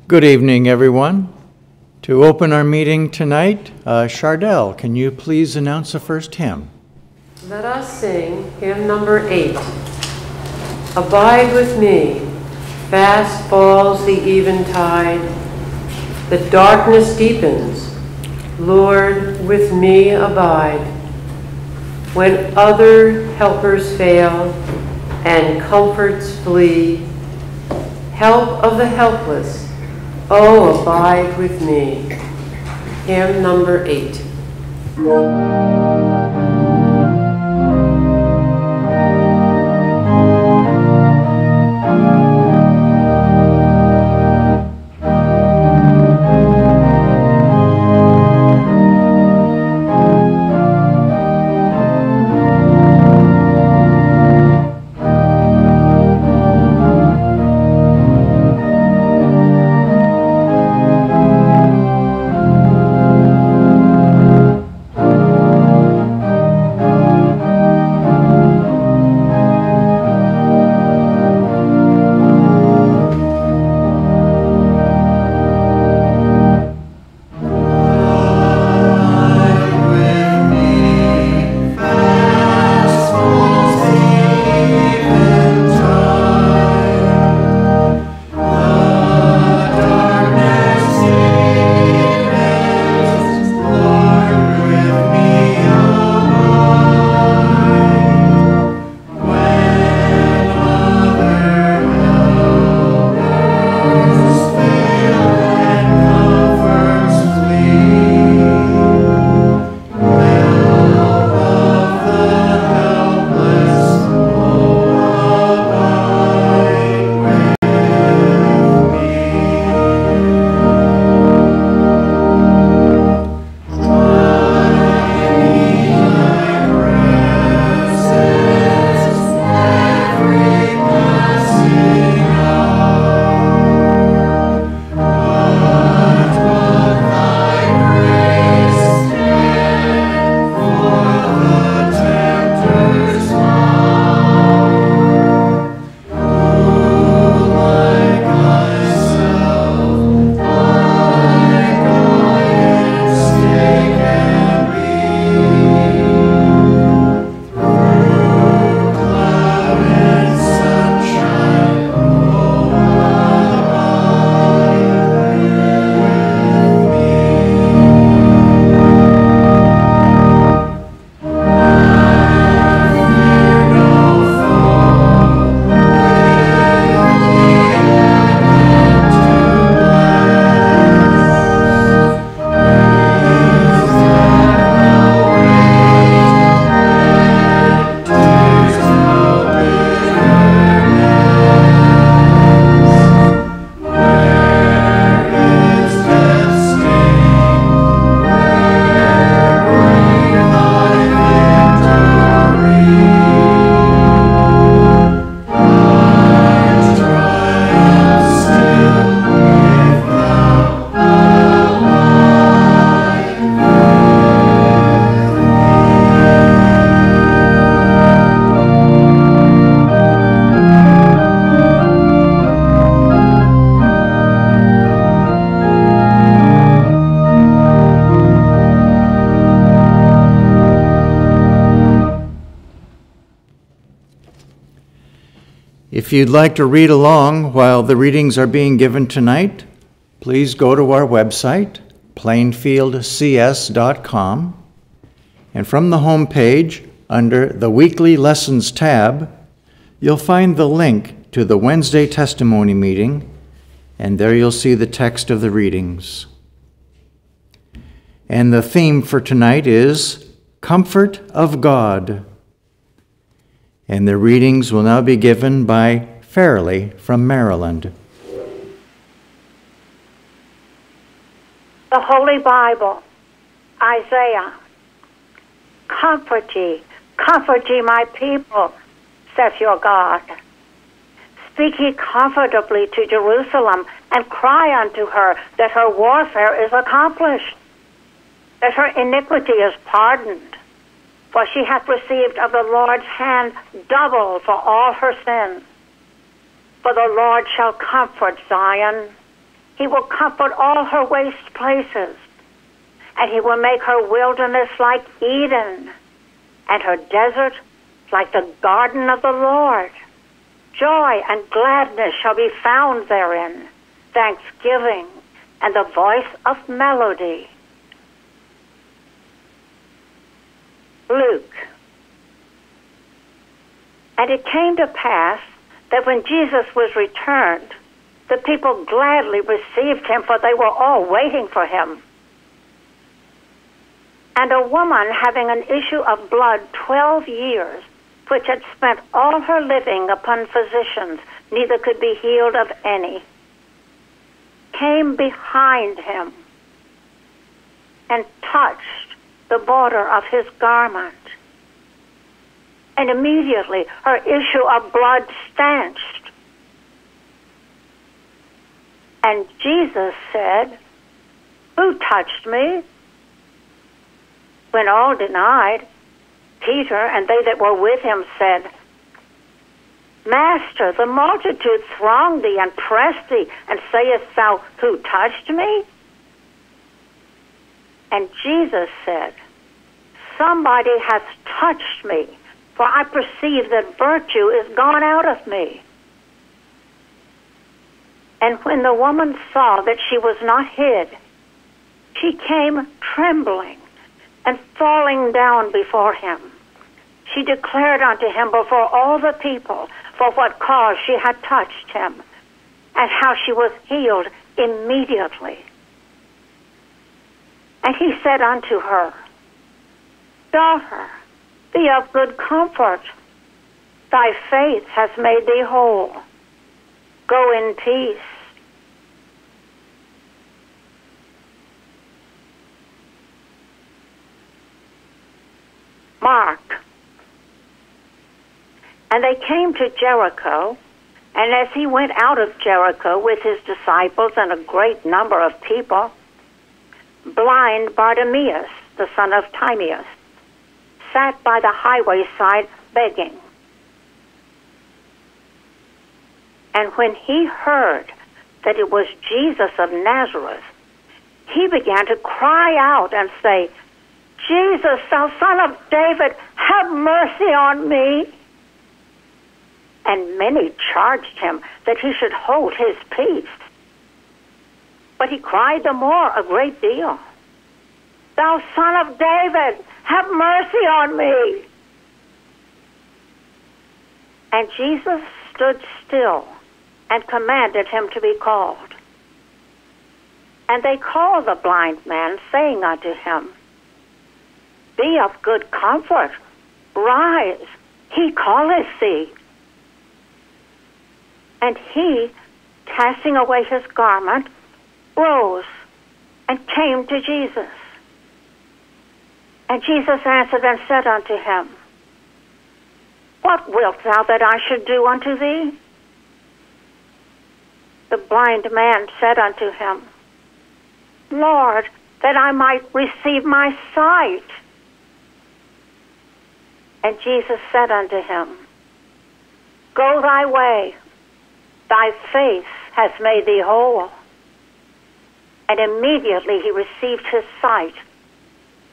Good evening, everyone. To open our meeting tonight, Chardell, can you please announce the first hymn? Let us sing hymn number 8. Abide with me, fast falls the eventide, the darkness deepens, Lord, with me abide. When other helpers fail and comforts flee, help of the helpless, oh, abide with me. Hymn number 8. If you'd like to read along while the readings are being given tonight, please go to our website, plainfieldcs.com, and from the home page, under the Weekly Lessons tab, you'll find the link to the Wednesday testimony meeting, and there you'll see the text of the readings. And the theme for tonight is Comfort of God. And the readings will now be given by Fairley from Maryland. The Holy Bible, Isaiah. Comfort ye, my people, saith your God. Speak ye comfortably to Jerusalem, and cry unto her that her warfare is accomplished, that her iniquity is pardoned. For she hath received of the Lord's hand double for all her sins. For the Lord shall comfort Zion. He will comfort all her waste places, and he will make her wilderness like Eden, and her desert like the garden of the Lord. Joy and gladness shall be found therein, thanksgiving and the voice of melody. Luke. And it came to pass that when Jesus was returned, the people gladly received him, for they were all waiting for him. And a woman having an issue of blood 12 years, which had spent all her living upon physicians, neither could be healed of any, came behind him and touched the border of his garment. And immediately her issue of blood stanched. And Jesus said, "Who touched me?" When all denied, Peter and they that were with him said, "Master, the multitude throng thee and press thee, and sayest thou, Who touched me?" And Jesus said, "Somebody hath touched me, for I perceive that virtue is gone out of me." And when the woman saw that she was not hid, she came trembling and falling down before him. She declared unto him before all the people for what cause she had touched him, and how she was healed immediately. And he said unto her, "Daughter, be of good comfort. Thy faith has made thee whole. Go in peace." Mark. And they came to Jericho, and as he went out of Jericho with his disciples and a great number of people, blind Bartimaeus, the son of Timaeus, sat by the highway side begging. And when he heard that it was Jesus of Nazareth, he began to cry out and say, "Jesus, thou son of David, have mercy on me." And many charged him that he should hold his peace. But he cried the more a great deal, "Thou son of David, have mercy on me." And Jesus stood still and commanded him to be called. And they called the blind man, saying unto him, "Be of good comfort, rise, he calleth thee." And he, casting away his garment, rose and came to Jesus. And Jesus answered and said unto him, "What wilt thou that I should do unto thee?" The blind man said unto him, "Lord, that I might receive my sight." And Jesus said unto him, "Go thy way, thy faith has made thee whole." And immediately he received his sight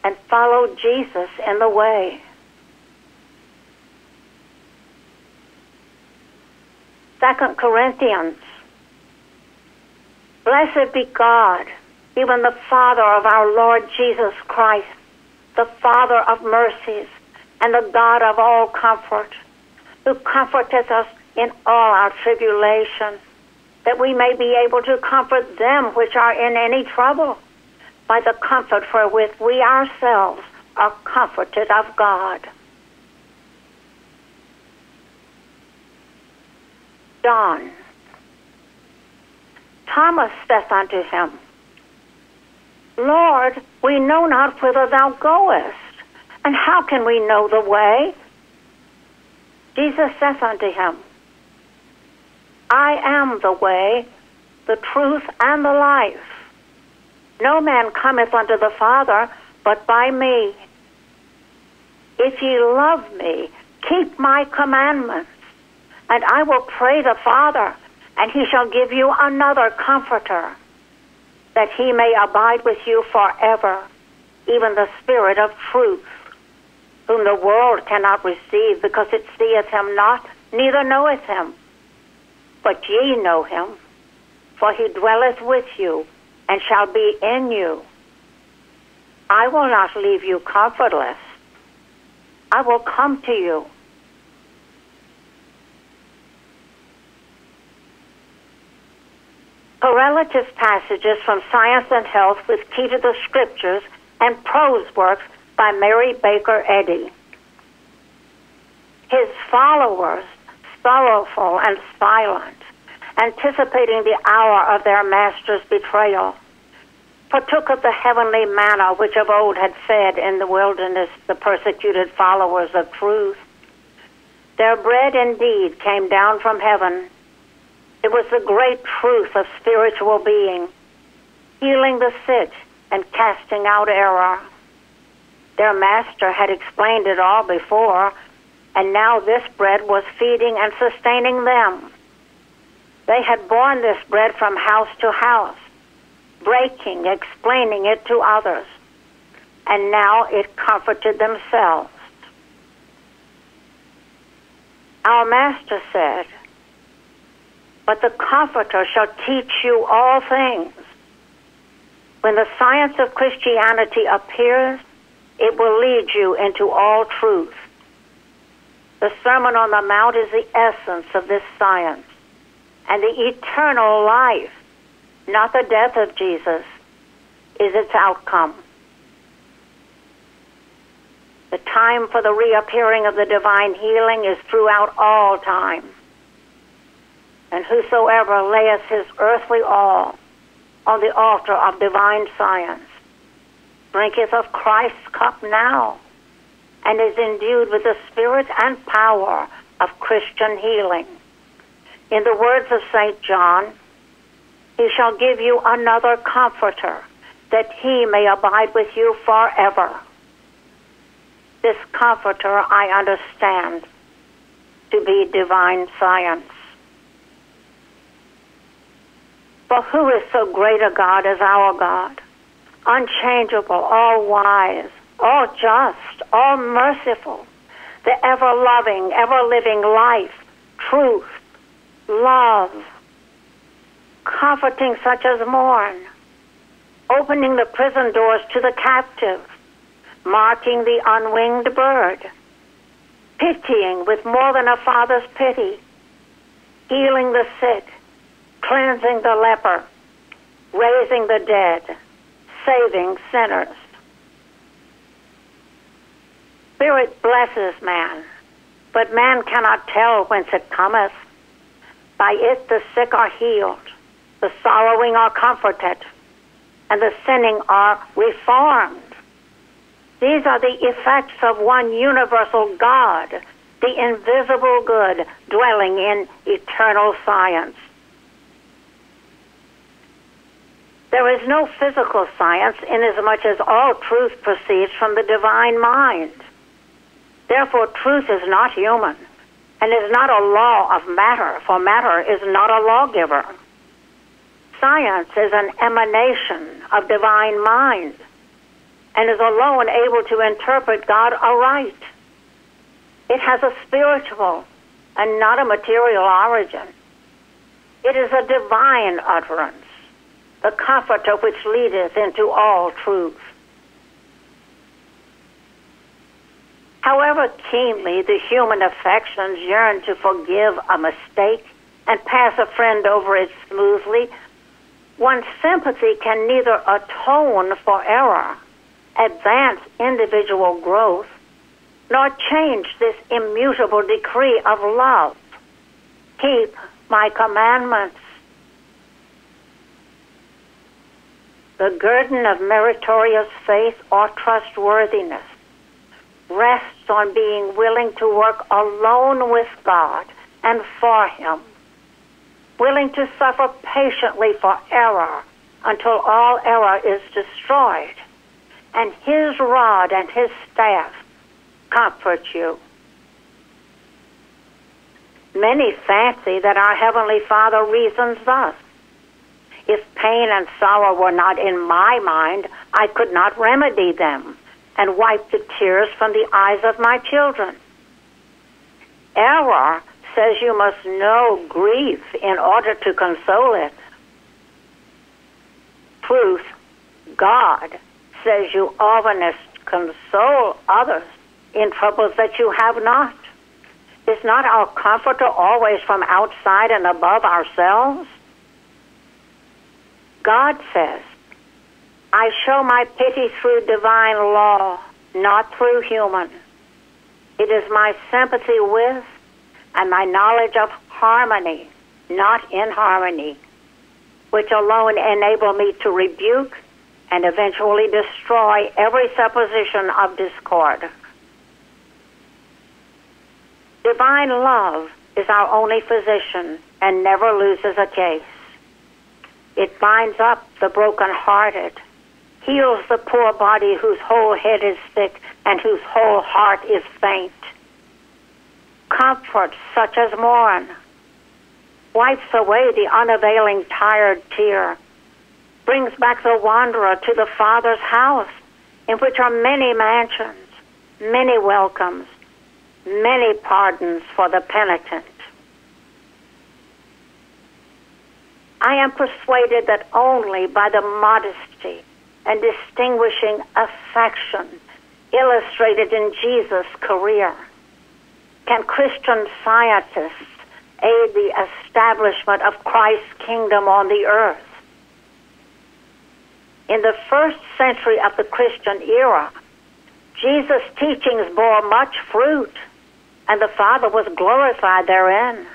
and followed Jesus in the way. 2 Corinthians. Blessed be God, even the Father of our Lord Jesus Christ, the Father of mercies, and the God of all comfort, who comforteth us in all our tribulation, that we may be able to comfort them which are in any trouble, by the comfort wherewith we ourselves are comforted of God. John. Thomas saith unto him, "Lord, we know not whither thou goest, and how can we know the way?" Jesus saith unto him, "I am the way, the truth, and the life. No man cometh unto the Father but by me. If ye love me, keep my commandments, and I will pray the Father, and he shall give you another Comforter, that he may abide with you forever, even the Spirit of truth, whom the world cannot receive, because it seeth him not, neither knoweth him. But ye know him, for he dwelleth with you, and shall be in you. I will not leave you comfortless. I will come to you. Correlative passages from Science and Health with Key to the Scriptures and prose works by Mary Baker Eddy. His followers, sorrowful and silent, anticipating the hour of their master's betrayal, partook of the heavenly manna which of old had fed in the wilderness the persecuted followers of truth. Their bread indeed came down from heaven. It was the great truth of spiritual being, healing the sick and casting out error. Their master had explained it all before, and now this bread was feeding and sustaining them. They had borne this bread from house to house, breaking, explaining it to others, and now it comforted themselves. Our master said, "But the Comforter shall teach you all things." When the science of Christianity appears, it will lead you into all truth. The Sermon on the Mount is the essence of this science, and the eternal life, not the death of Jesus, is its outcome. The time for the reappearing of the divine healing is throughout all time. And whosoever layeth his earthly all on the altar of divine science drinketh of Christ's cup now, and is endued with the spirit and power of Christian healing. In the words of St. John, he shall give you another comforter, that he may abide with you forever. This comforter I understand to be divine science. For who is so great a God as our God? Unchangeable, all-wise, all-just, all-merciful, the ever-loving, ever-living life, truth, love, comforting such as mourn, opening the prison doors to the captive, marking the unwinged bird, pitying with more than a father's pity, healing the sick, cleansing the leper, raising the dead, saving sinners. Spirit blesses man, but man cannot tell whence it cometh. By it the sick are healed, the sorrowing are comforted, and the sinning are reformed. These are the effects of one universal God, the invisible good, dwelling in eternal science. There is no physical science, inasmuch as all truth proceeds from the divine mind. Therefore, truth is not human, and is not a law of matter, for matter is not a lawgiver. Science is an emanation of divine mind, and is alone able to interpret God aright. It has a spiritual and not a material origin. It is a divine utterance, the comforter which leadeth into all truth. However keenly the human affections yearn to forgive a mistake and pass a friend over it smoothly, one's sympathy can neither atone for error, advance individual growth, nor change this immutable decree of love. Keep my commandments. The guerdon of meritorious faith or trustworthiness rests on being willing to work alone with God and for Him, willing to suffer patiently for error until all error is destroyed, and His rod and His staff comfort you. Many fancy that our Heavenly Father reasons thus. If pain and sorrow were not in my mind, I could not remedy them and wipe the tears from the eyes of my children. Error says you must know grief in order to console it. Truth, God, says you often must console others in troubles that you have not. Is not our comforter always from outside and above ourselves? God says, I show my pity through divine law, not through human. It is my sympathy with and my knowledge of harmony, not inharmony, which alone enable me to rebuke and eventually destroy every supposition of discord. Divine love is our only physician and never loses a case. It binds up the broken-hearted, heals the poor body whose whole head is sick and whose whole heart is faint, comforts such as mourn, wipes away the unavailing tired tear, brings back the wanderer to the Father's house, in which are many mansions, many welcomes, many pardons for the penitent. I am persuaded that only by the modesty and distinguishing affection illustrated in Jesus' career can Christian scientists aid the establishment of Christ's kingdom on the earth. In the first century of the Christian era, Jesus' teachings bore much fruit, and the Father was glorified therein.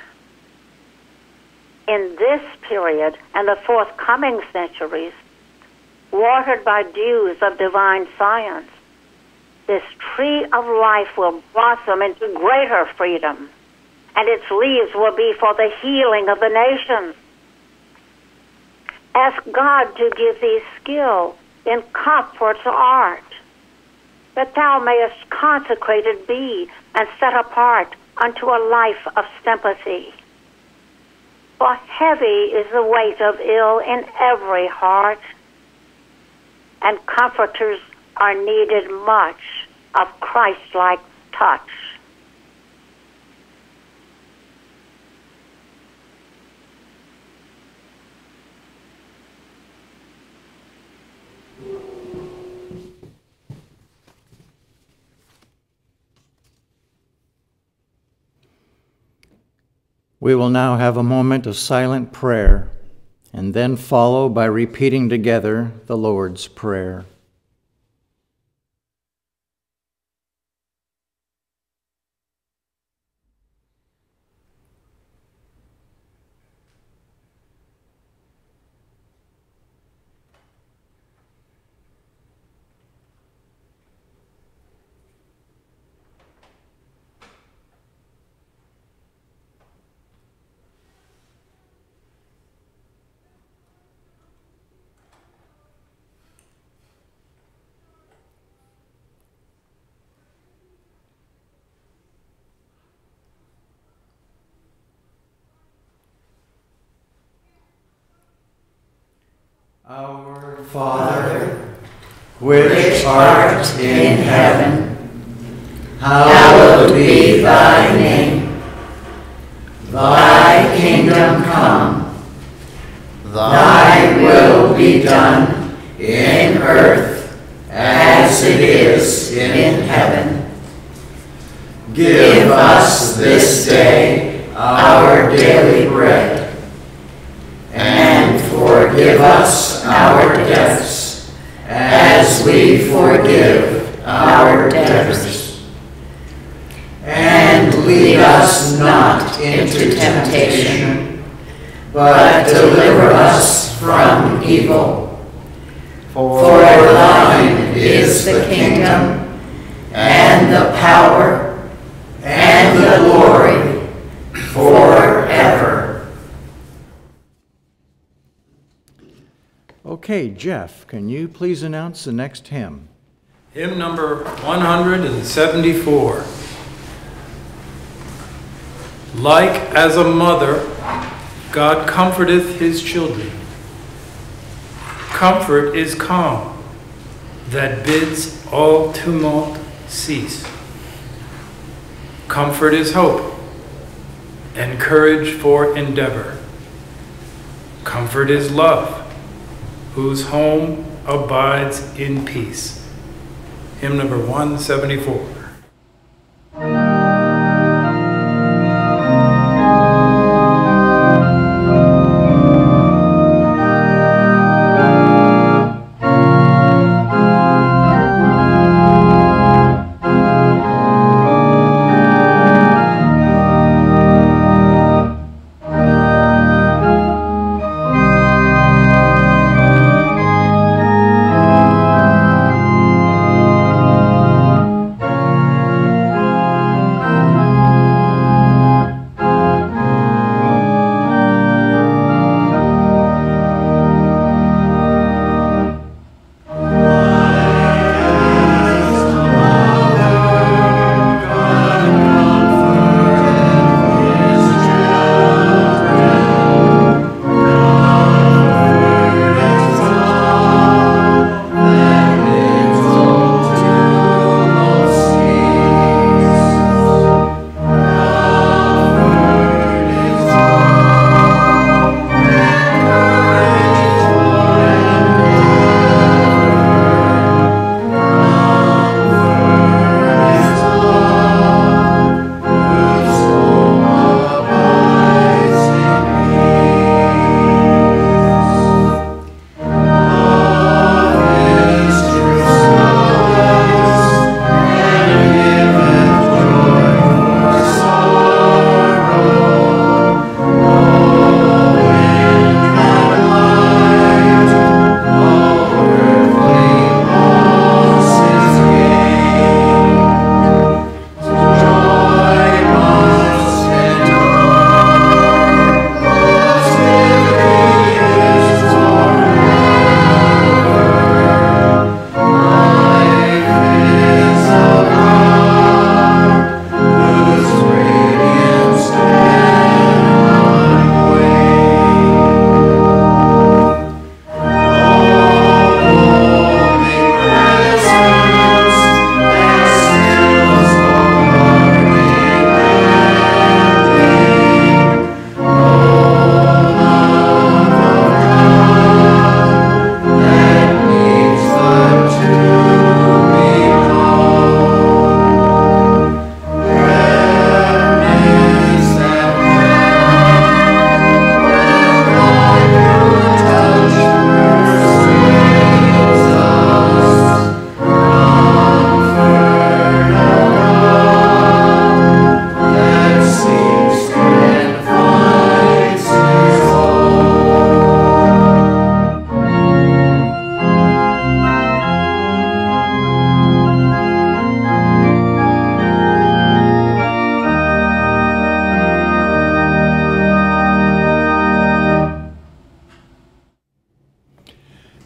In this period and the forthcoming centuries, watered by dews of divine science, this tree of life will blossom into greater freedom, and its leaves will be for the healing of the nations. Ask God to give thee skill in comfort's art, that thou mayest consecrated be and set apart unto a life of sympathy. For heavy is the weight of ill in every heart, and comforters are needed much of Christ-like touch. We will now have a moment of silent prayer and then follow by repeating together the Lord's Prayer. Our Father, which art in heaven, hallowed be thy name. Thy kingdom come, thy will be done in earth as it is in heaven. Give us this day our daily bread, and forgive us our debts, as we forgive our debtors. And lead us not into temptation, but deliver us from evil. For thine is the kingdom, and the power, and the glory, forever. Okay, Jeff, can you please announce the next hymn? Hymn number 174. Like as a mother, God comforteth his children, Comfort is calm that bids all tumult cease. Comfort is hope and courage for endeavor. Comfort is love, whose home abides in peace. Hymn number 174.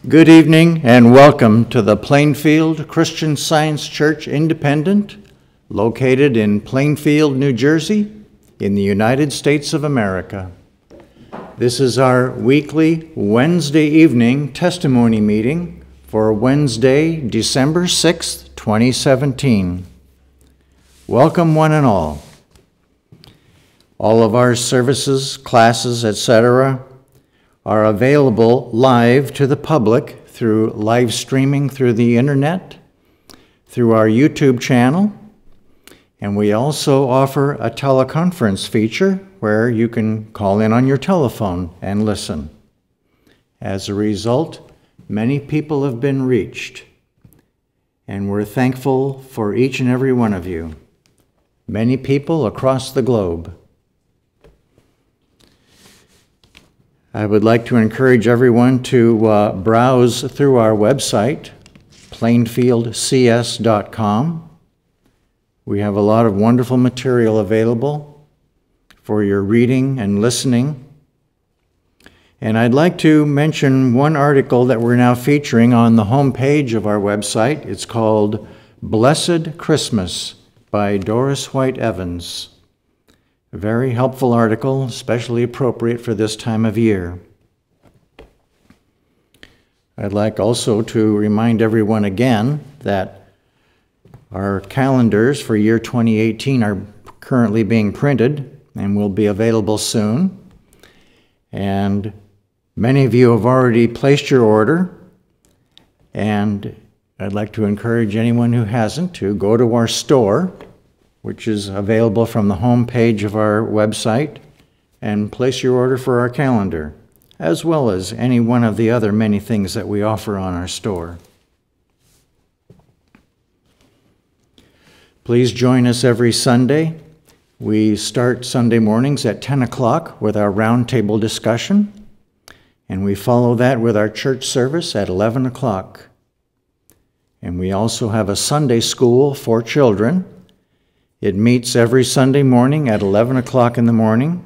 Good evening and welcome to the Plainfield Christian Science Church Independent, located in Plainfield, New Jersey, in the United States of America. This is our weekly Wednesday evening testimony meeting for Wednesday, December 6th, 2017. Welcome one and all. All of our services, classes, etc., are available live to the public through live streaming through the internet, through our YouTube channel, and we also offer a teleconference feature where you can call in on your telephone and listen. As a result, many people have been reached, and we're thankful for each and every one of you. Many people across the globe. I would like to encourage everyone to browse through our website, plainfieldcs.com. We have a lot of wonderful material available for your reading and listening. And I'd like to mention one article that we're now featuring on the home page of our website. It's called Blessed Christmas by Doris White Evans. A very helpful article, especially appropriate for this time of year. I'd like also to remind everyone again that our calendars for year 2018 are currently being printed and will be available soon. And many of you have already placed your order, and I'd like to encourage anyone who hasn't to go to our store, which is available from the home page of our website, and place your order for our calendar, as well as any one of the other many things that we offer on our store. Please join us every Sunday. We start Sunday mornings at 10 o'clock with our roundtable discussion, and we follow that with our church service at 11 o'clock. And we also have a Sunday school for children. It meets every Sunday morning at 11 o'clock in the morning.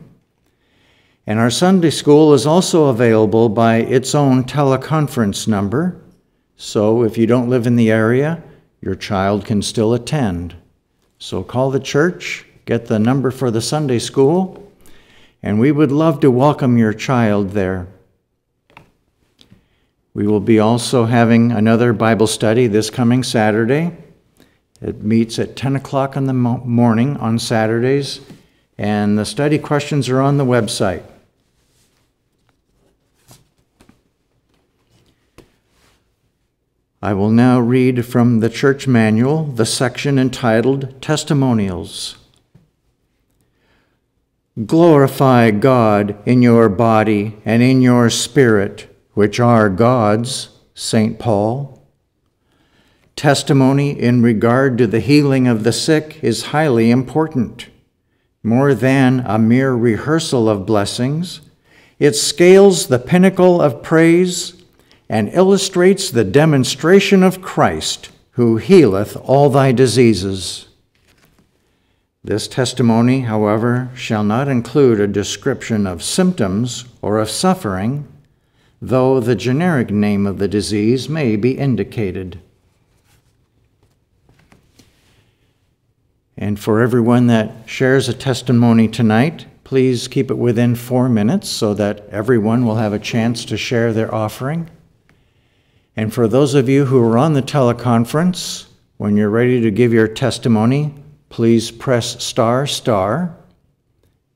And our Sunday school is also available by its own teleconference number. So if you don't live in the area, your child can still attend. So call the church, get the number for the Sunday school, and we would love to welcome your child there. We will be also having another Bible study this coming Saturday. It meets at 10 o'clock in the morning on Saturdays, and the study questions are on the website. I will now read from the church manual the section entitled Testimonials. Glorify God in your body and in your spirit, which are God's, St. Paul. Testimony in regard to the healing of the sick is highly important. More than a mere rehearsal of blessings, it scales the pinnacle of praise and illustrates the demonstration of Christ, who healeth all thy diseases. This testimony, however, shall not include a description of symptoms or of suffering, though the generic name of the disease may be indicated. And for everyone that shares a testimony tonight, please keep it within 4 minutes so that everyone will have a chance to share their offering. And for those of you who are on the teleconference, when you're ready to give your testimony, please press ***. But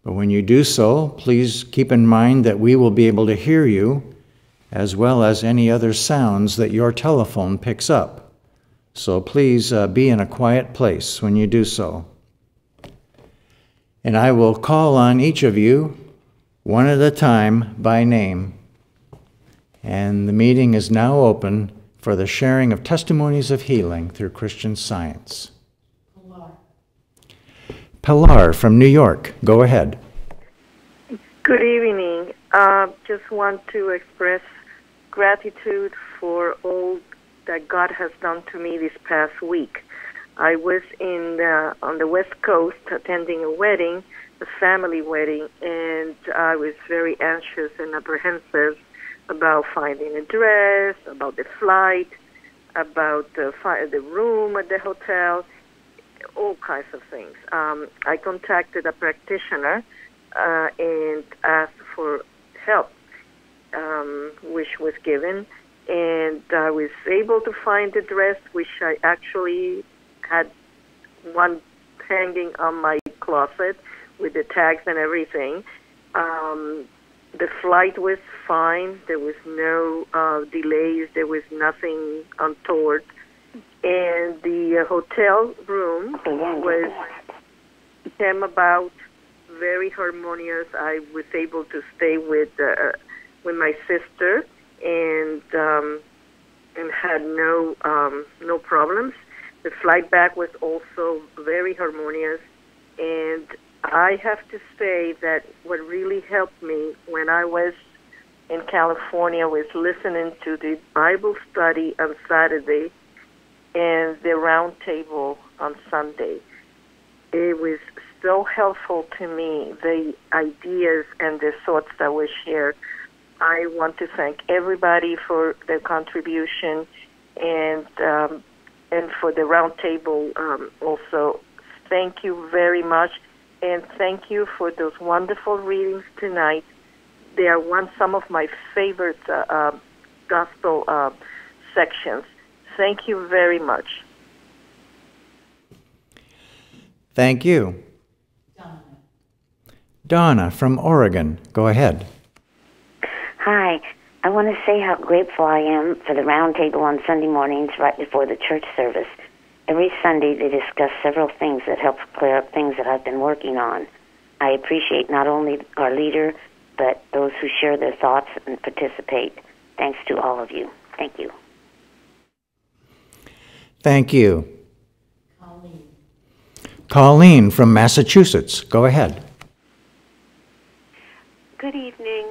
when you do so, please keep in mind that we will be able to hear you, as well as any other sounds that your telephone picks up. So please be in a quiet place when you do so. And I will call on each of you, one at a time, by name. And the meeting is now open for the sharing of testimonies of healing through Christian Science. Pilar from New York, go ahead. Good evening. Just want to express gratitude for all that God has done to me this past week. I was on the West Coast attending a wedding, a family wedding, and I was very anxious and apprehensive about finding a dress, about the flight, about the room at the hotel, all kinds of things. I contacted a practitioner and asked for help, which was given, and I was able to find the dress, which I actually had one hanging on my closet with the tags and everything. The flight was fine. There was no delays. There was nothing untoward. And the hotel room came about very harmonious. I was able to stay with my sister and had no problems. The flight back was also very harmonious, and I have to say that what really helped me when I was in California was listening to the Bible study on Saturday and the round table on Sunday. It was so helpful to me, the ideas and the thoughts that were shared. I want to thank everybody for their contribution, and for the round table also. Thank you very much. And thank you for those wonderful readings tonight. They are some of my favorite gospel sections. Thank you very much. Thank you. Donna from Oregon, go ahead. Hi. I want to say how grateful I am for the round table on Sunday mornings right before the church service. Every Sunday they discuss several things that help clear up things that I've been working on. I appreciate not only our leader, but those who share their thoughts and participate. Thanks to all of you. Thank you. Thank you. Colleen from Massachusetts, go ahead. Good evening.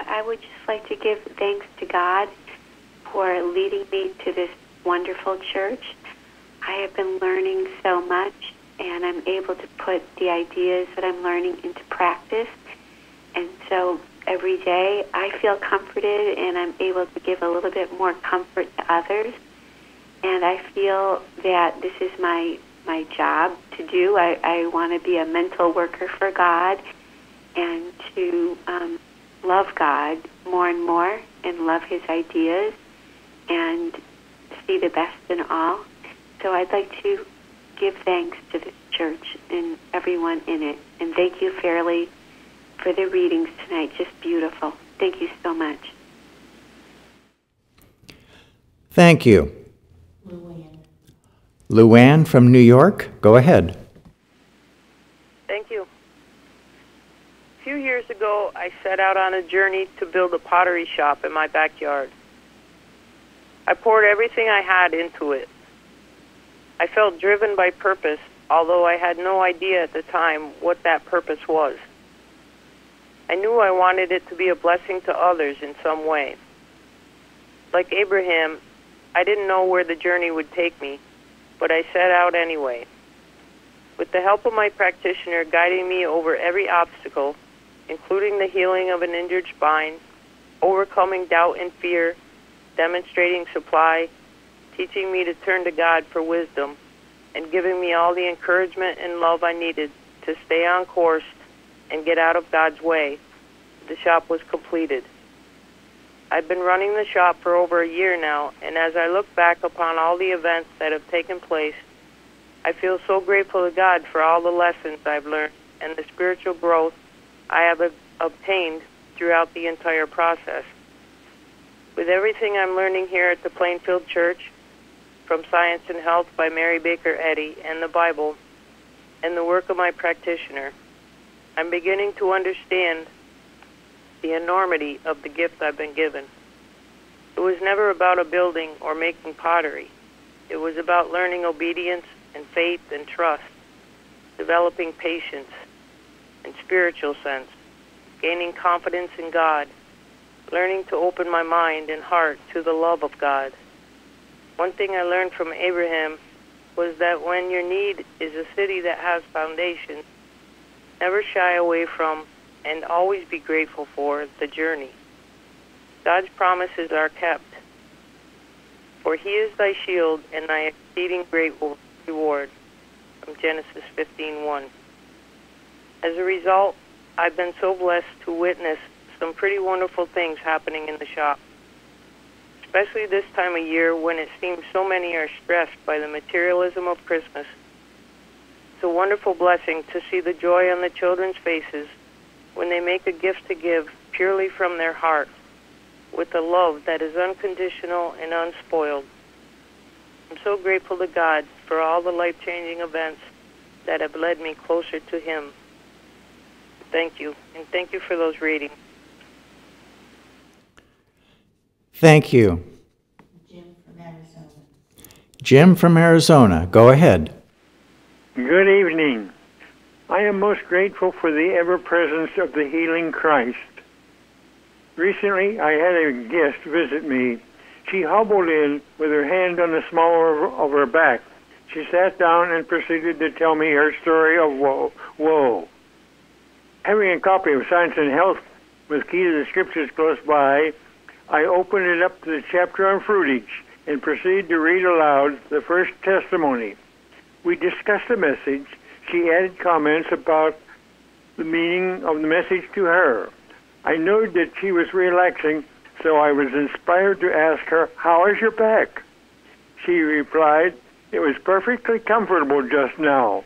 I would just like to give thanks to God for leading me to this wonderful church. I have been learning so much, and I'm able to put the ideas that I'm learning into practice. And so every day I feel comforted, and I'm able to give a little bit more comfort to others. And I feel that this is my job to do. I want to be a mental worker for God and to love God more and more and love His ideas and see the best in all. So I'd like to give thanks to this church and everyone in it. And thank you, Fairley, for the readings tonight. Just beautiful. Thank you so much. Thank you. Luann from New York, go ahead. Thank you. A few years ago, I set out on a journey to build a pottery shop in my backyard. I poured everything I had into it. I felt driven by purpose, although I had no idea at the time what that purpose was. I knew I wanted it to be a blessing to others in some way. Like Abraham, I didn't know where the journey would take me, but I set out anyway. With the help of my practitioner guiding me over every obstacle, including the healing of an injured spine, overcoming doubt and fear, demonstrating supply, teaching me to turn to God for wisdom, and giving me all the encouragement and love I needed to stay on course and get out of God's way, the shop was completed. I've been running the shop for over a year now, and as I look back upon all the events that have taken place, I feel so grateful to God for all the lessons I've learned and the spiritual growth I have obtained throughout the entire process. With everything I'm learning here at the Plainfield Church, from Science and Health by Mary Baker Eddy and the Bible, and the work of my practitioner, I'm beginning to understand the enormity of the gift I've been given. It was never about a building or making pottery. It was about learning obedience and faith and trust, developing patience and spiritual sense, gaining confidence in God, learning to open my mind and heart to the love of God. One thing I learned from Abraham was that when your need is a city that has foundation, never shy away from and always be grateful for the journey. God's promises are kept. For He is thy shield and thy exceeding great reward. From Genesis 15:1. As a result, I've been so blessed to witness some pretty wonderful things happening in the shop, especially this time of year when it seems so many are stressed by the materialism of Christmas. It's a wonderful blessing to see the joy on the children's faces when they make a gift to give purely from their heart, with a love that is unconditional and unspoiled. I'm so grateful to God for all the life-changing events that have led me closer to Him. Thank you, and thank you for those readings. Thank you. Jim from Arizona, go ahead. Good evening. I am most grateful for the ever-presence of the healing Christ. Recently, I had a guest visit me. She hobbled in with her hand on the small of her back. She sat down and proceeded to tell me her story of woe. Having a copy of Science and Health with Key to the Scriptures close by, I opened it up to the chapter on fruitage and proceeded to read aloud the first testimony. We discussed the message. She added comments about the meaning of the message to her. I noted that she was relaxing so I was inspired to ask her, "How is your back?" She replied, "It was perfectly comfortable just now."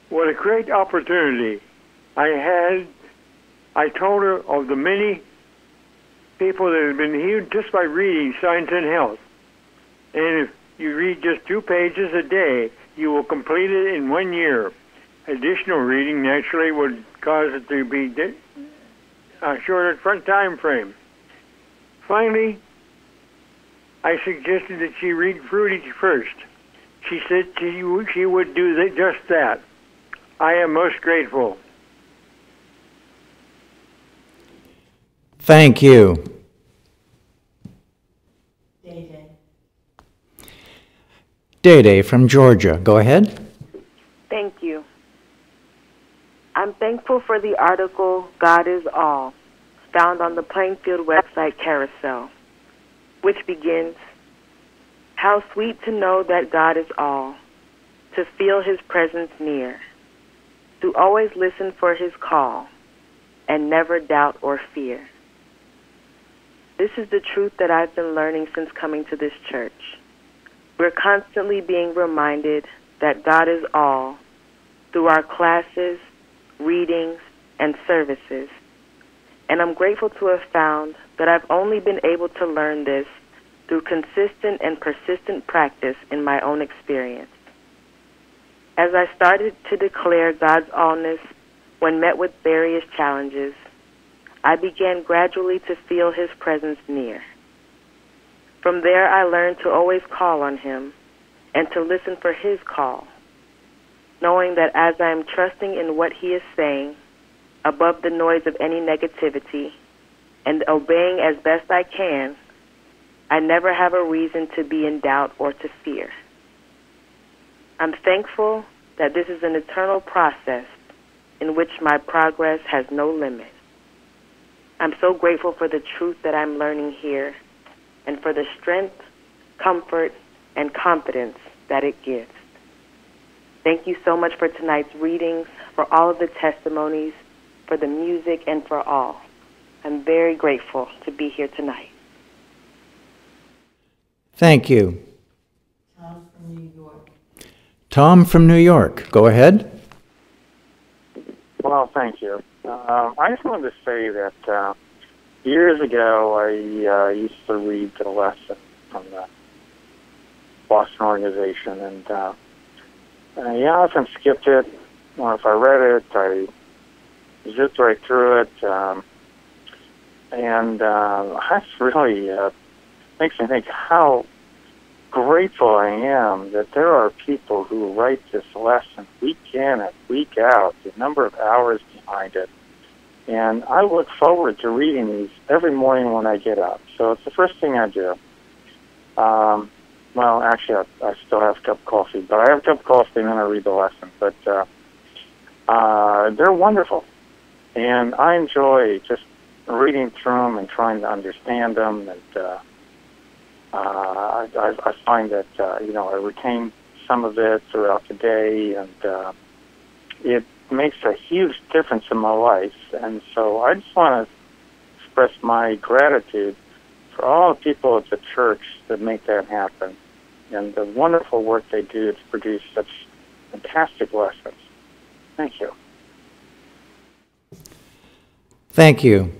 What a great opportunity I had. I told her of the many people that have been healed just by reading Science and Health. And if you read just 2 pages a day, you will complete it in 1 year. Additional reading naturally would cause it to be a shorter front time frame. Finally, I suggested that she read Fruity first. She said she would do just that. I am most grateful. Thank you. Day from Georgia. Go ahead. Thank you. I'm thankful for the article, God is All, found on the Plainfield website carousel, which begins, "How sweet to know that God is all, to feel his presence near, to always listen for his call, and never doubt or fear." This is the truth that I've been learning since coming to this church. We're constantly being reminded that God is all through our classes, readings, and services. And I'm grateful to have found that I've only been able to learn this through consistent and persistent practice in my own experience. As I started to declare God's allness when met with various challenges, I began gradually to feel his presence near. From there, I learned to always call on him and to listen for his call, knowing that as I am trusting in what he is saying, above the noise of any negativity, and obeying as best I can, I never have a reason to be in doubt or to fear. I'm thankful that this is an eternal process in which my progress has no limit. I'm so grateful for the truth that I'm learning here and for the strength, comfort, and confidence that it gives. Thank you so much for tonight's readings, for all of the testimonies, for the music, and for all. I'm very grateful to be here tonight. Thank you. Tom from New York. Tom from New York. Go ahead. Well, thank you. I just wanted to say that years ago I used to read the lesson from the Boston organization, and I often skipped it, or if I read it, I zipped right through it, and that's really makes me think how grateful I am that there are people who write this lesson week in and week out, the number of hours behind it. And I look forward to reading these every morning when I get up. So it's the first thing I do. Well, actually, I still have a cup of coffee, but I have a cup of coffee and then I read the lesson. But they're wonderful. And I enjoy just reading through them and trying to understand them. And I find that, I retain some of it throughout the day, and it makes a huge difference in my life. And so I just want to express my gratitude for all the people at the church that make that happen, and the wonderful work they do to produce such fantastic lessons. Thank you. Thank you.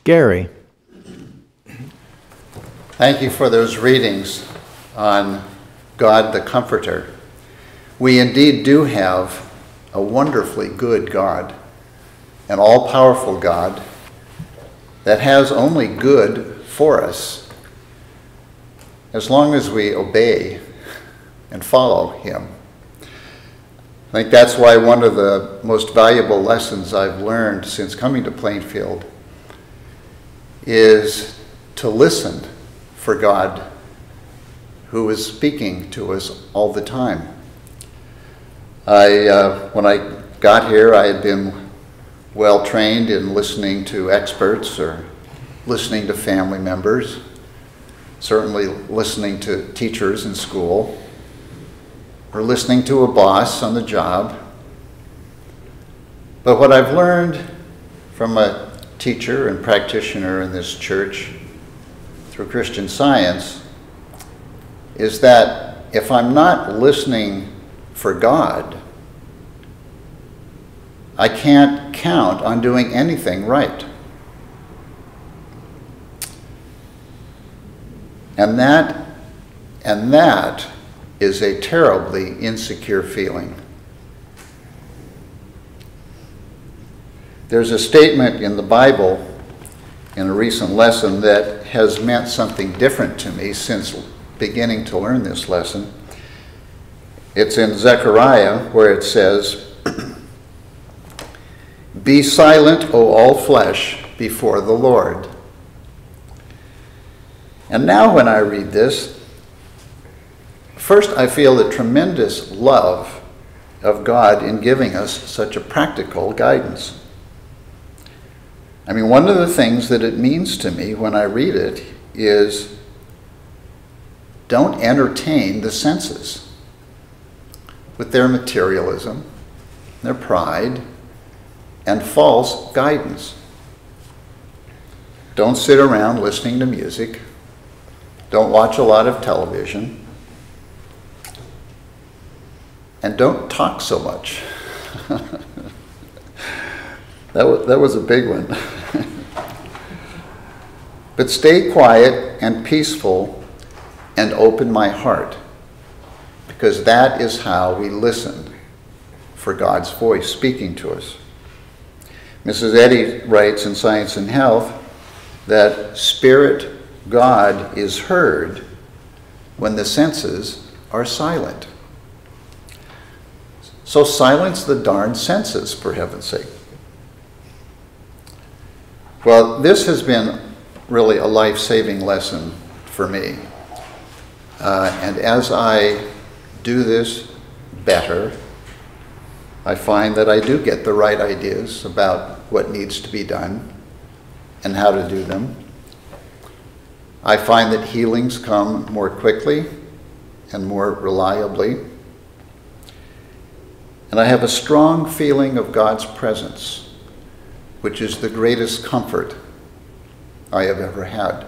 Gary. Thank you for those readings on God the Comforter. We indeed do have a wonderfully good God, an all-powerful God that has only good for us as long as we obey and follow him. I think that's why one of the most valuable lessons I've learned since coming to Plainfield is to listen for God, who is speaking to us all the time. When I got here, I had been well trained in listening to experts or listening to family members, certainly listening to teachers in school, or listening to a boss on the job. But what I've learned from a teacher and practitioner in this church through Christian Science is that if I'm not listening for God, I can't count on doing anything right. And that is a terribly insecure feeling. There's a statement in the Bible in a recent lesson that has meant something different to me since beginning to learn this lesson. It's in Zechariah, where it says, "Be silent, O all flesh, before the Lord." And now when I read this, first I feel the tremendous love of God in giving us such a practical guidance. I mean, one of the things that it means to me when I read it is don't entertain the senses with their materialism, their pride, and false guidance. Don't sit around listening to music. Don't watch a lot of television. And don't talk so much. That was a big one. But stay quiet and peaceful and open my heart, because that is how we listen for God's voice speaking to us. Mrs. Eddy writes in Science and Health that Spirit God is heard when the senses are silent. So silence the darn senses, for heaven's sake. Well, this has been really a life-saving lesson for me. And as I do this better, I find that I do get the right ideas about what needs to be done and how to do them. I find that healings come more quickly and more reliably. And I have a strong feeling of God's presence, which is the greatest comfort I have ever had.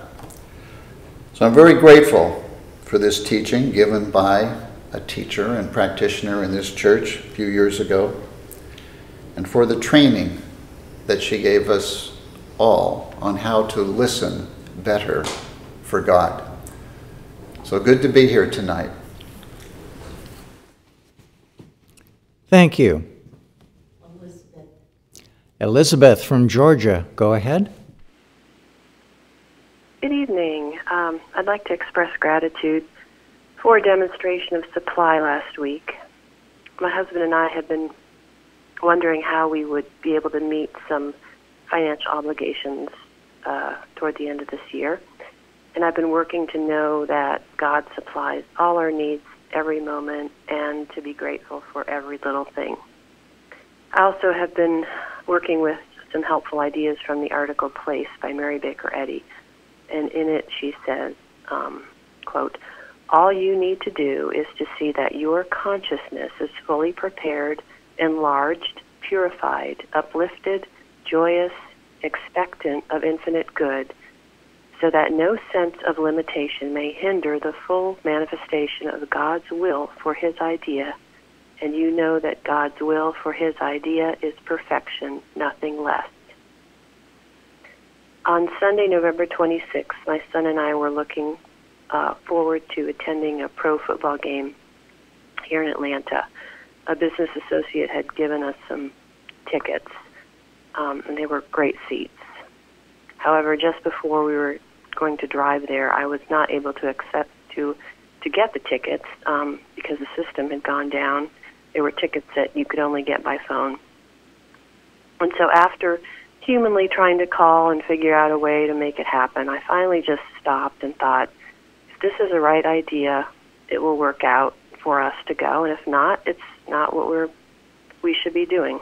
So I'm very grateful for this teaching given by a teacher and practitioner in this church a few years ago, and for the training that she gave us all on how to listen better for God. So good to be here tonight. Thank you. Elizabeth from Georgia, go ahead. Good evening. I'd like to express gratitude for a demonstration of supply last week. My husband and I have been wondering how we would be able to meet some financial obligations toward the end of this year. And I've been working to know that God supplies all our needs every moment and to be grateful for every little thing. I also have been working with some helpful ideas from the article Place by Mary Baker Eddy. And in it she says, quote, "All you need to do is to see that your consciousness is fully prepared, enlarged, purified, uplifted, joyous, expectant of infinite good, so that no sense of limitation may hinder the full manifestation of God's will for His idea, and you know that God's will for His idea is perfection, nothing less." On Sunday, November 26th, my son and I were looking forward to attending a pro football game here in Atlanta. A business associate had given us some tickets, and they were great seats. However, just before we were going to drive there, I was not able to get the tickets because the system had gone down. There were tickets that you could only get by phone. And so after humanly trying to call and figure out a way to make it happen, I finally just stopped and thought, if this is the right idea, it will work out for us to go, and if not, it's not what we should be doing.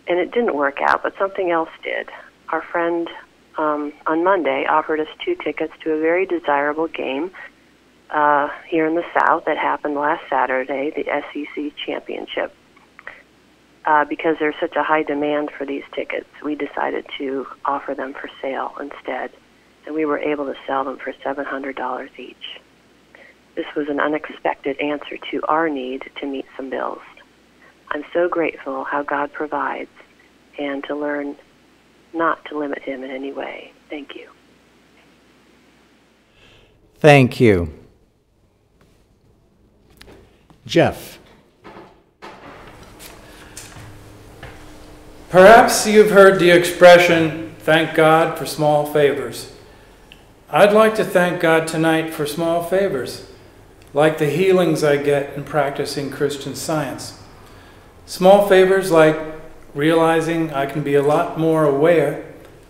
And it didn't work out, but something else did. Our friend on Monday offered us 2 tickets to a very desirable game here in the South that happened last Saturday, the SEC Championship. because there's such a high demand for these tickets, we decided to offer them for sale instead, and we were able to sell them for $700 each. This was an unexpected answer to our need to meet some bills. I'm so grateful how God provides and to learn not to limit him in any way. Thank you. Thank you. Jeff. Perhaps you've heard the expression, thank God for small favors. I'd like to thank God tonight for small favors, like the healings I get in practicing Christian Science. Small favors like realizing I can be a lot more aware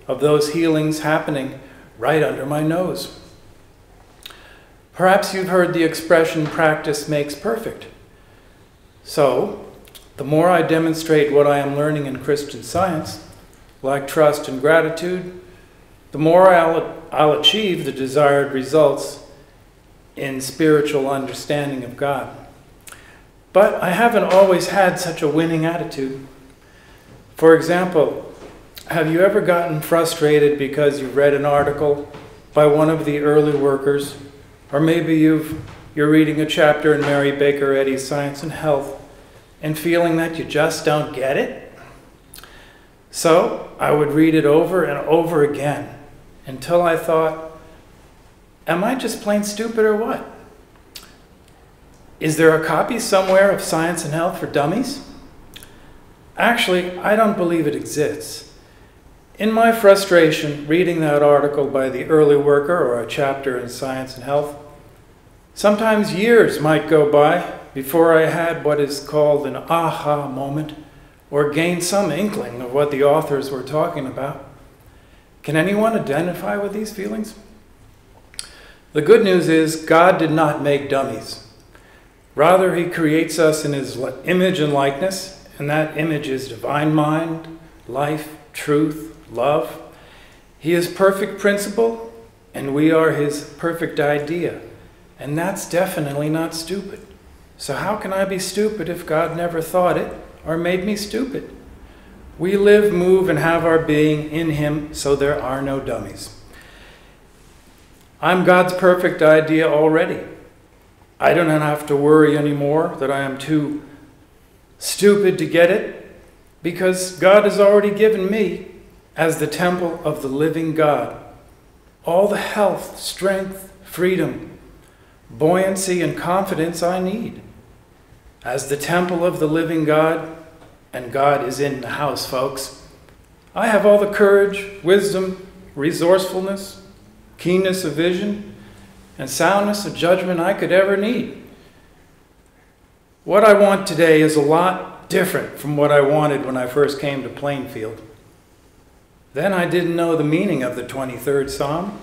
of those healings happening right under my nose. Perhaps you've heard the expression, practice makes perfect. So, the more I demonstrate what I am learning in Christian Science, like trust and gratitude, the more I'll achieve the desired results in spiritual understanding of God. But I haven't always had such a winning attitude. For example, have you ever gotten frustrated because you read an article by one of the early workers, or maybe you're reading a chapter in Mary Baker Eddy's Science and Health and feeling that you just don't get it? So I would read it over and over again until I thought, am I just plain stupid or what? Is there a copy somewhere of Science and Health for Dummies? Actually, I don't believe it exists. In my frustration reading that article by the early worker or a chapter in Science and Health, sometimes years might go by before I had what is called an aha moment or gained some inkling of what the authors were talking about. Can anyone identify with these feelings? The good news is God did not make dummies. Rather, he creates us in his image and likeness, and that image is divine mind, life, truth, love. He is perfect principle, and we are his perfect idea. And that's definitely not stupid. So how can I be stupid if God never thought it or made me stupid? We live, move, and have our being in him, so there are no dummies. I'm God's perfect idea already. I don't have to worry anymore that I am too stupid to get it, because God has already given me, as the temple of the living God, all the health, strength, freedom, buoyancy, and confidence I need. As the temple of the living God, and God is in the house, folks, I have all the courage, wisdom, resourcefulness, keenness of vision, and soundness of judgment I could ever need. What I want today is a lot different from what I wanted when I first came to Plainfield. Then I didn't know the meaning of the 23rd Psalm,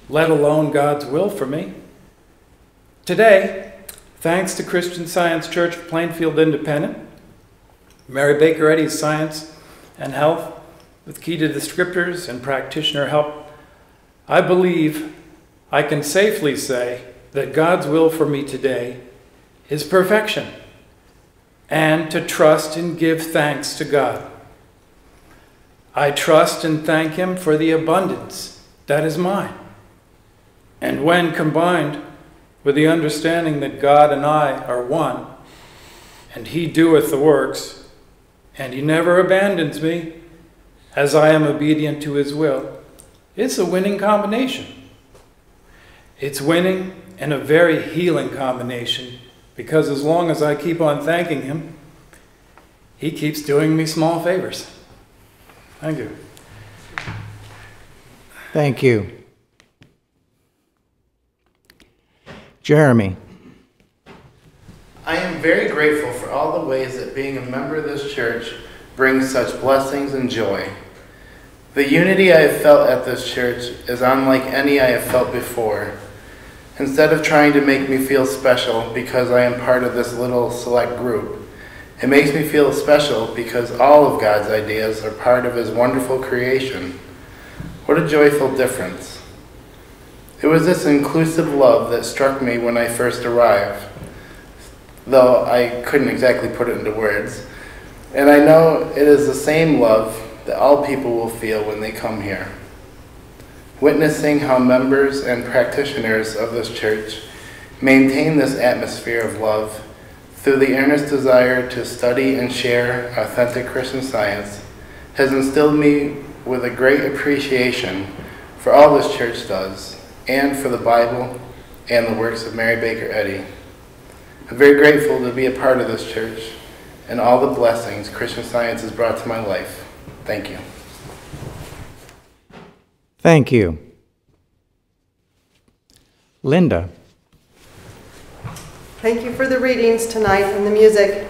let alone God's will for me. Today, thanks to Christian Science Church of Plainfield Independent, Mary Baker Eddy's Science and Health, with Key to the Scriptures and practitioner help, I believe I can safely say that God's will for me today is perfection, and to trust and give thanks to God. I trust and thank him for the abundance that is mine. And when combined with the understanding that God and I are one, and he doeth the works, and he never abandons me as I am obedient to his will, it's a winning combination. It's winning and a very healing combination, because as long as I keep on thanking him, he keeps doing me small favors. Thank you. Thank you. Jeremy. I am very grateful for all the ways that being a member of this church brings such blessings and joy. The unity I have felt at this church is unlike any I have felt before. Instead of trying to make me feel special because I am part of this little select group, it makes me feel special because all of God's ideas are part of his wonderful creation. What a joyful difference. It was this inclusive love that struck me when I first arrived, though I couldn't exactly put it into words. And I know it is the same love that all people will feel when they come here. Witnessing how members and practitioners of this church maintain this atmosphere of love through the earnest desire to study and share authentic Christian Science has instilled me with a great appreciation for all this church does, and for the Bible and the works of Mary Baker Eddy. I'm very grateful to be a part of this church and all the blessings Christian Science has brought to my life. Thank you. Thank you. Linda. Thank you for the readings tonight and the music.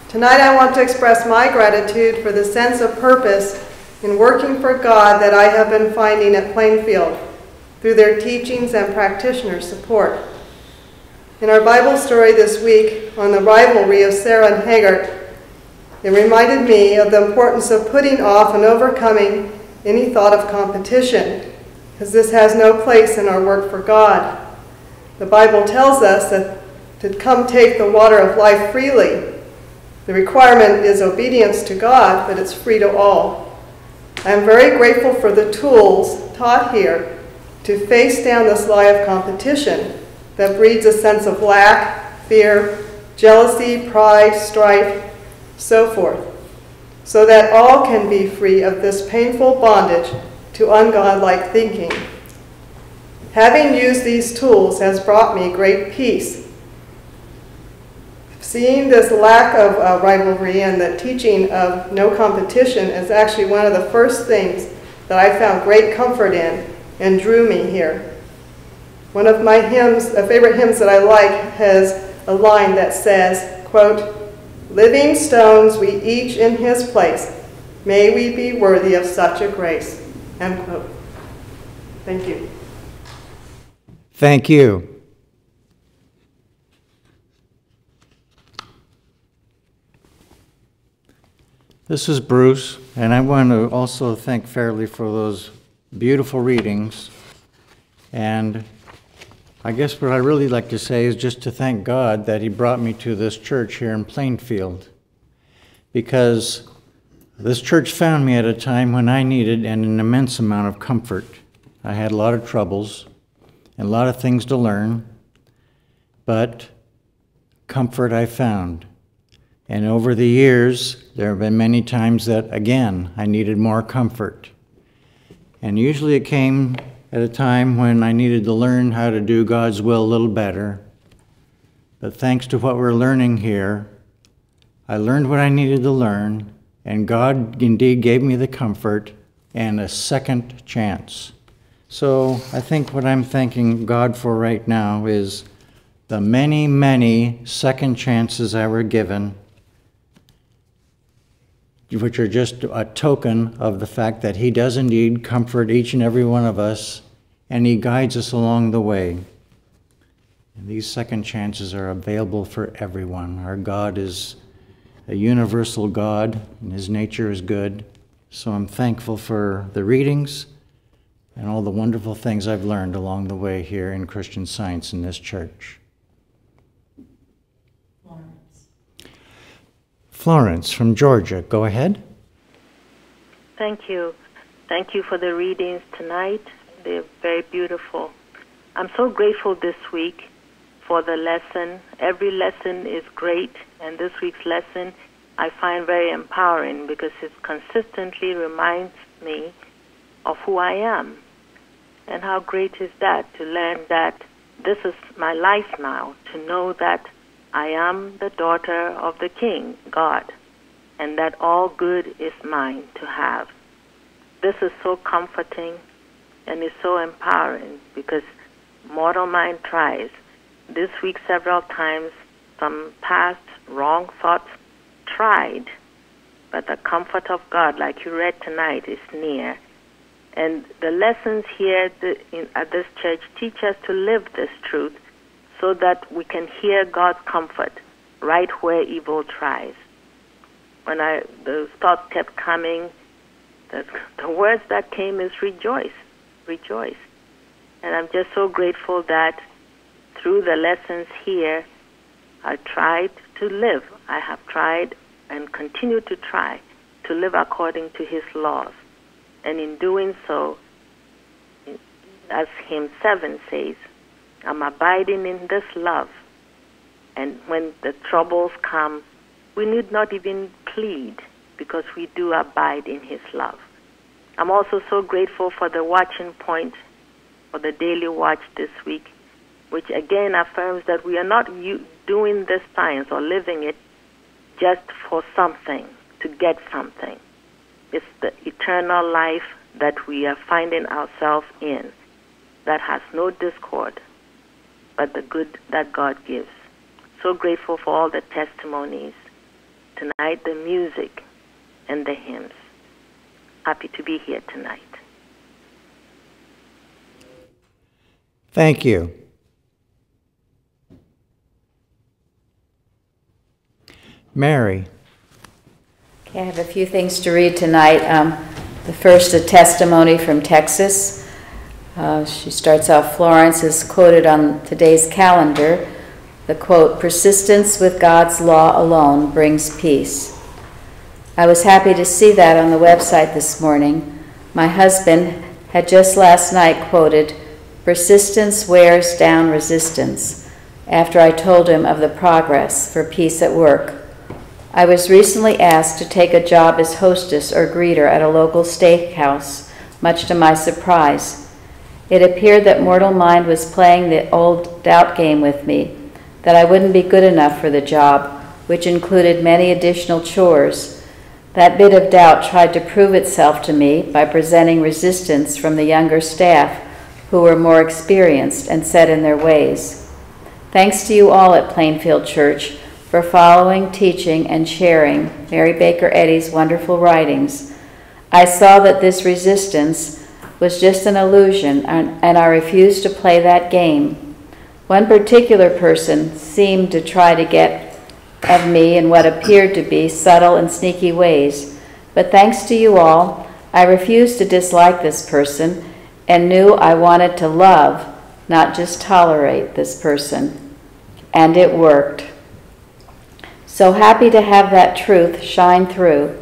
Tonight I want to express my gratitude for the sense of purpose in working for God that I have been finding at Plainfield through their teachings and practitioner support. In our Bible story this week on the rivalry of Sarah and Hagar, it reminded me of the importance of putting off and overcoming any thought of competition, because this has no place in our work for God. The Bible tells us that to come take the water of life freely. The requirement is obedience to God, but it's free to all. I am very grateful for the tools taught here to face down this lie of competition that breeds a sense of lack, fear, jealousy, pride, strife, so forth, so that all can be free of this painful bondage to ungodlike thinking. Having used these tools has brought me great peace. Seeing this lack of rivalry and the teaching of no competition is actually one of the first things that I found great comfort in and drew me here. One of my hymns, favorite hymns that I like, has a line that says, quote, "Living stones we each in his place, may we be worthy of such a grace," end quote. Thank you. Thank you. This is Bruce, and I want to also thank Fairley for those beautiful readings. And I guess what I really like to say is just to thank God that he brought me to this church here in Plainfield, because this church found me at a time when I needed an immense amount of comfort. I had a lot of troubles and a lot of things to learn, but comfort I found. And over the years, there have been many times that, again, I needed more comfort. And usually it came at a time when I needed to learn how to do God's will a little better. But thanks to what we're learning here, I learned what I needed to learn, and God indeed gave me the comfort and a second chance. So I think what I'm thanking God for right now is the many, many second chances I were given, which are just a token of the fact that he does indeed comfort each and every one of us, and he guides us along the way. And these second chances are available for everyone. Our God is a universal God, and his nature is good. So I'm thankful for the readings and all the wonderful things I've learned along the way here in Christian Science in this church. Florence from Georgia, go ahead. Thank you. Thank you for the readings tonight. They're very beautiful. I'm so grateful this week for the lesson. Every lesson is great, and this week's lesson I find very empowering because it consistently reminds me of who I am. And how great is that to learn that this is my life now, to know that I am the daughter of the King, God, and that all good is mine to have. This is so comforting and is so empowering because mortal mind tries. This week several times some past wrong thoughts tried, but the comfort of God, like you read tonight, is near. And the lessons here at this church teach us to live this truth so that we can hear God's comfort right where evil tries. When the thoughts kept coming, the words that came is rejoice, rejoice. And I'm just so grateful that through the lessons here, I tried to live. I have tried and continue to try to live according to His laws. And in doing so, as hymn 7 says, I'm abiding in this love. And when the troubles come, we need not even plead because we do abide in His love. I'm also so grateful for the watching point for the daily watch this week, which again affirms that we are not doing this science or living it just for something, to get something. It's the eternal life that we are finding ourselves in that has no discord, but the good that God gives. So grateful for all the testimonies tonight, the music and the hymns. Happy to be here tonight. Thank you. Mary. Okay, I have a few things to read tonight. The first, a testimony from Texas. She starts off, Florence is quoted on today's calendar. The quote, persistence with God's law alone brings peace. I was happy to see that on the website this morning. My husband had just last night quoted, persistence wears down resistance, after I told him of the progress for peace at work. I was recently asked to take a job as hostess or greeter at a local steakhouse, much to my surprise. It appeared that mortal mind was playing the old doubt game with me, that I wouldn't be good enough for the job, which included many additional chores. That bit of doubt tried to prove itself to me by presenting resistance from the younger staff, who were more experienced and set in their ways. Thanks to you all at Plainfield Church for following, teaching, and sharing Mary Baker Eddy's wonderful writings. I saw that this resistance was just an illusion, and I refused to play that game. One particular person seemed to try to get at me in what appeared to be subtle and sneaky ways, but thanks to you all, I refused to dislike this person and knew I wanted to love, not just tolerate this person. And it worked. So happy to have that truth shine through.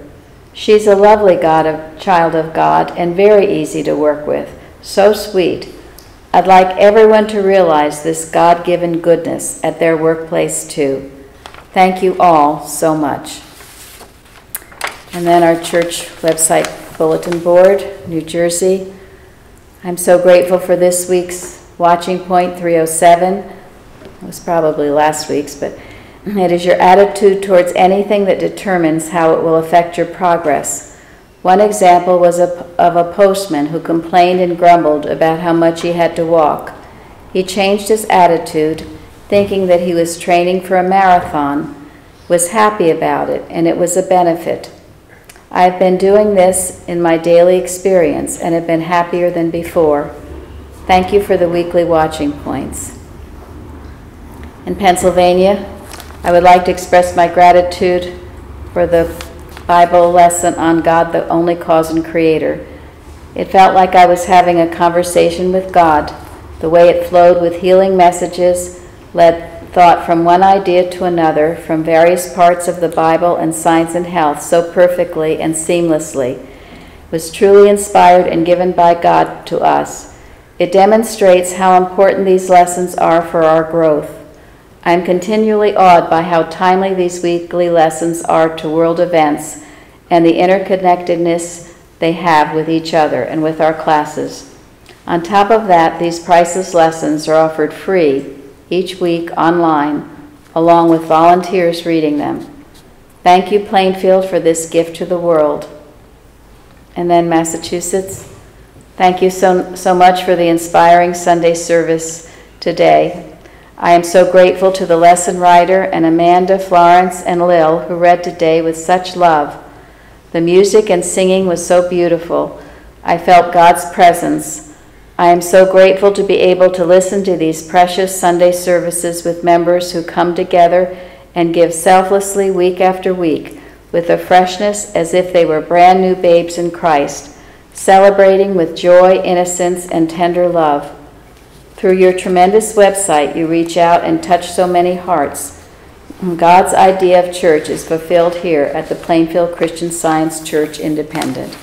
She's a lovely child of God and very easy to work with. So sweet. I'd like everyone to realize this God-given goodness at their workplace too. Thank you all so much. And then our church website bulletin board, New Jersey. I'm so grateful for this week's Watching Point 307. It was probably last week's, but it is your attitude towards anything that determines how it will affect your progress. One example was of a postman who complained and grumbled about how much he had to walk. He changed his attitude, thinking that he was training for a marathon, was happy about it, and it was a benefit. I have been doing this in my daily experience and have been happier than before. Thank you for the weekly watching points. In Pennsylvania, I would like to express my gratitude for the Bible lesson on God, the only cause and creator. It felt like I was having a conversation with God. The way it flowed with healing messages led thought from one idea to another from various parts of the Bible and science and health so perfectly and seamlessly. It was truly inspired and given by God to us. It demonstrates how important these lessons are for our growth. I am continually awed by how timely these weekly lessons are to world events and the interconnectedness they have with each other and with our classes. On top of that, these priceless lessons are offered free each week online, along with volunteers reading them. Thank you, Plainfield, for this gift to the world. And then Massachusetts, thank you so much for the inspiring Sunday service today. I am so grateful to the lesson writer and Amanda, Florence, and Lil who read today with such love. The music and singing was so beautiful. I felt God's presence. I am so grateful to be able to listen to these precious Sunday services with members who come together and give selflessly week after week with a freshness as if they were brand new babes in Christ, celebrating with joy, innocence, and tender love. Through your tremendous website, you reach out and touch so many hearts. God's idea of church is fulfilled here at the Plainfield Christian Science Church Independent.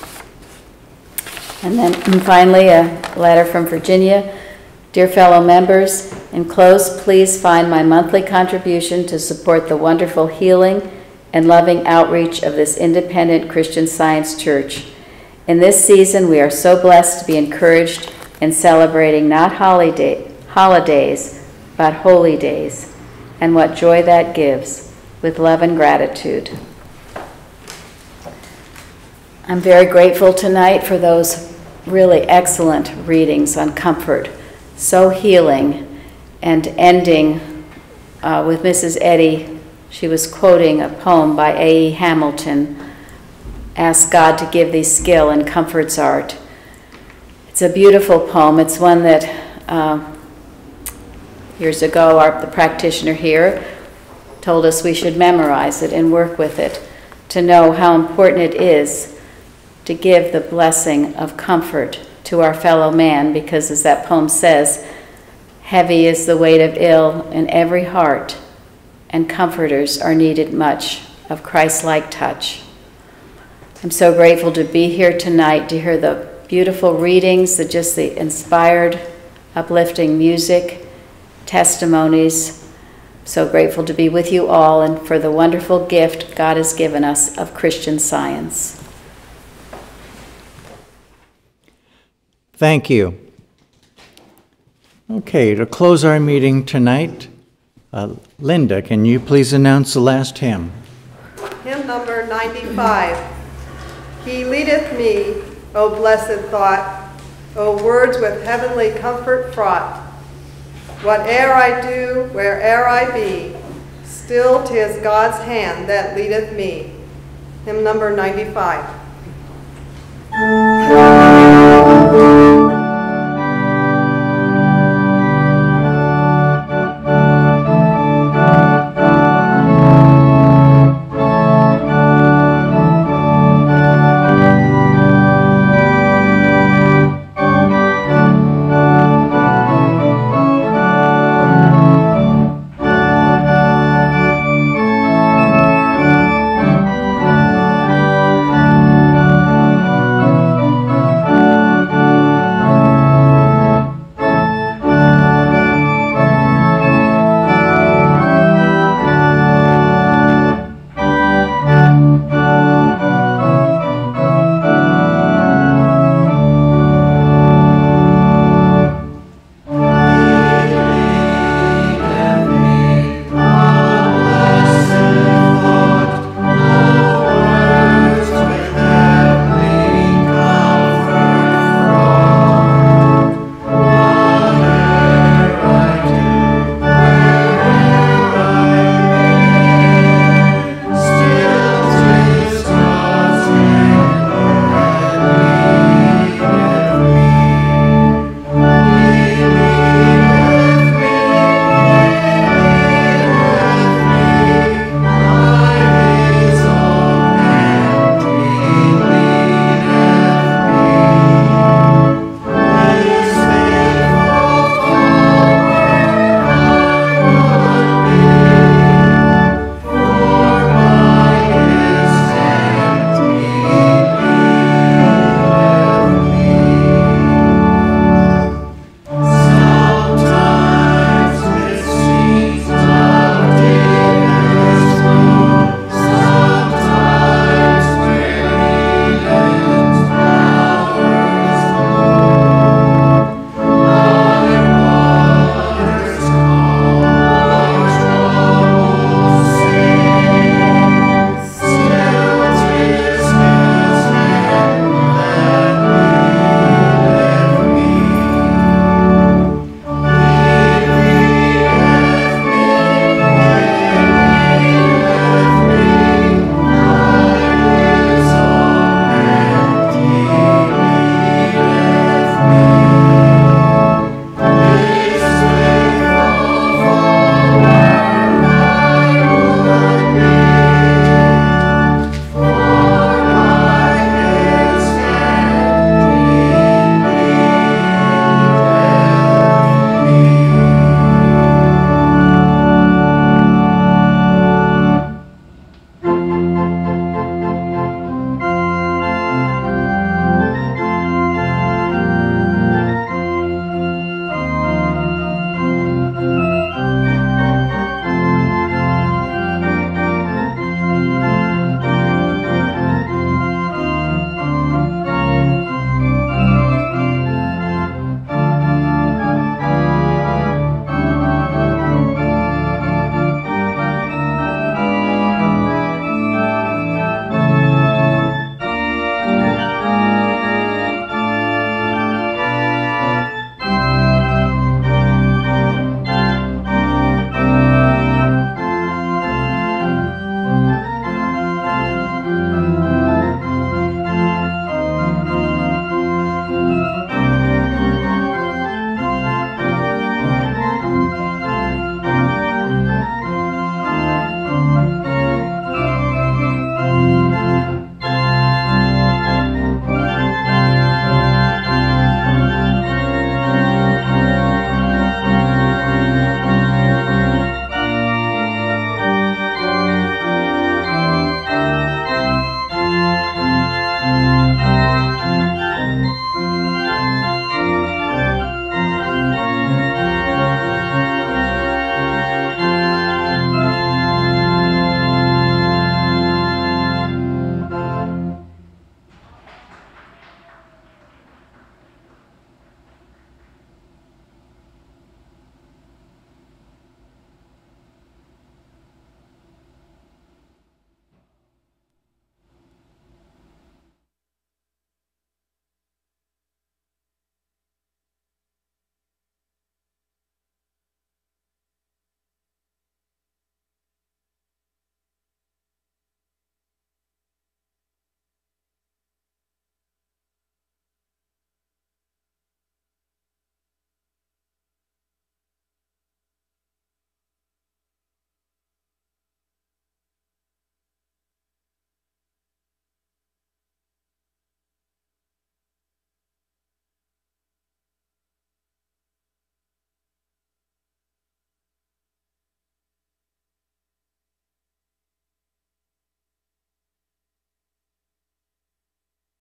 And then finally, a letter from Virginia. Dear fellow members, enclosed, please find my monthly contribution to support the wonderful healing and loving outreach of this independent Christian Science Church. In this season, we are so blessed to be encouraged in celebrating not holidays, but holy days, and what joy that gives. With love and gratitude. I'm very grateful tonight for those really excellent readings on comfort, so healing, and ending with Mrs. Eddy. She was quoting a poem by A.E. Hamilton, Ask God to Give Thee Skill in Comfort's Art. It's a beautiful poem. It's one that years ago the practitioner here told us we should memorize it and work with it to know how important it is to give the blessing of comfort to our fellow man, because as that poem says, heavy is the weight of ill in every heart, and comforters are needed much of Christ-like touch. I'm so grateful to be here tonight to hear the beautiful readings, the inspired, uplifting music, testimonies. So grateful to be with you all and for the wonderful gift God has given us of Christian Science. Thank you. Okay, to close our meeting tonight, Linda, can you please announce the last hymn? Hymn number 95. He leadeth me, O blessed thought, O words with heavenly comfort fraught. Whate'er I do, where'er I be, still 'tis God's hand that leadeth me. Hymn number 95.